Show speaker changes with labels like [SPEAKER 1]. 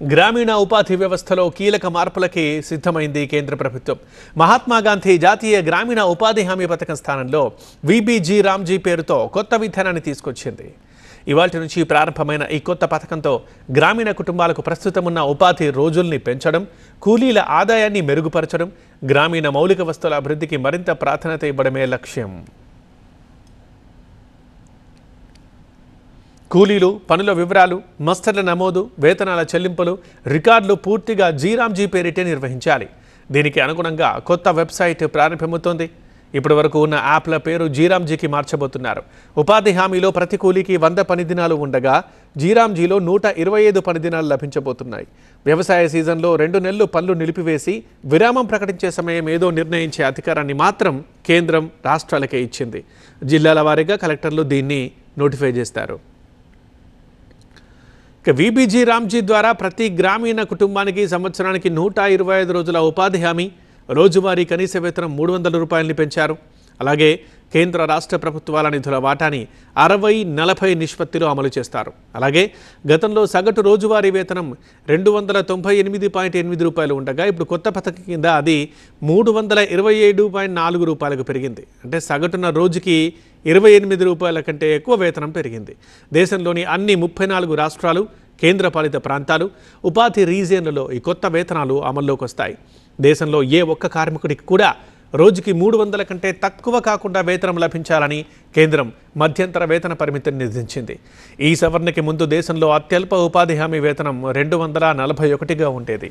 [SPEAKER 1] గ్రామీణ ఉపాధి వ్యవస్థలో కీలక మార్పులకి సిద్ధమైంది కేంద్ర ప్రభుత్వం. మహాత్మా గాంధీ జాతీయ గ్రామీణ ఉపాధి హామీ పథకం స్థానంలో వీబీజీ రామ్జీ పేరుతో కొత్త విధానాన్ని తీసుకొచ్చింది. ఇవాల్టి నుంచి ప్రారంభమైన ఈ కొత్త పథకంతో గ్రామీణ కుటుంబాలకు ప్రస్తుతం ఉన్న ఉపాధి రోజుల్ని పెంచడం, కూలీల ఆదాయాన్ని మెరుగుపరచడం, గ్రామీణ మౌలిక వస్తువుల అభివృద్ధికి మరింత ప్రాధాన్యత ఇవ్వడమే లక్ష్యం. కూలీలు, పనుల వివరాలు, మస్తర్ల నమోదు, వేతనాల చెల్లింపులు, రికార్డులు పూర్తిగా జీరామ్జీ పేరిటే నిర్వహించాలి. దీనికి అనుగుణంగా కొత్త వెబ్సైట్ ప్రారంభమవుతోంది. ఇప్పటి వరకు ఉన్న యాప్ల పేరు జీరామ్జీకి మార్చబోతున్నారు. ఉపాధి హామీలో ప్రతి కూలీకి 100 పని దినాలు ఉండగా జీరామ్జీలో 125 పని దినాలు లభించబోతున్నాయి. వ్యవసాయ సీజన్లో 2 నెలలు పనులు నిలిపివేసి విరామం ప్రకటించే సమయం ఏదో నిర్ణయించే అధికారాన్ని మాత్రం కేంద్రం రాష్ట్రాలకే ఇచ్చింది. జిల్లాల వారీగా కలెక్టర్లు దీన్ని నోటిఫై చేస్తారు. వీబీజీ రామ్జీ ద్వారా ప్రతి గ్రామీణ కుటుంబానికి సంవత్సరానికి 125 రోజుల ఉపాధి హామీ, రోజువారీ కనీస వేతనం 300 రూపాయలని పెంచారు. అలాగే కేంద్ర రాష్ట్ర ప్రభుత్వాల నిధుల వాటాని 60-40 నిష్పత్తిలో అమలు చేస్తారు. అలాగే గతంలో సగటు రోజువారీ వేతనం 298.8 రూపాయలు ఉండగా ఇప్పుడు కొత్త పథకం కింద అది 327.4 రూపాయలకు పెరిగింది. అంటే సగటున రోజుకి 28 రూపాయల కంటే ఎక్కువ వేతనం పెరిగింది. దేశంలోని అన్ని 34 రాష్ట్రాలు, కేంద్రపాలిత ప్రాంతాలు, ఉపాధి రీజియన్లలో ఈ కొత్త వేతనాలు అమల్లోకి వస్తాయి. దేశంలో ఏ ఒక్క కార్మికుడికి కూడా రోజుకి 300 కంటే తక్కువ కాకుండా వేతనం లభించాలని కేంద్రం మధ్యంతర వేతన పరిమితిని నిర్దేశించింది. ఈ సవరణకి ముందు దేశంలో అత్యల్ప ఉపాధి హామీ వేతనం 241గా ఉండేది.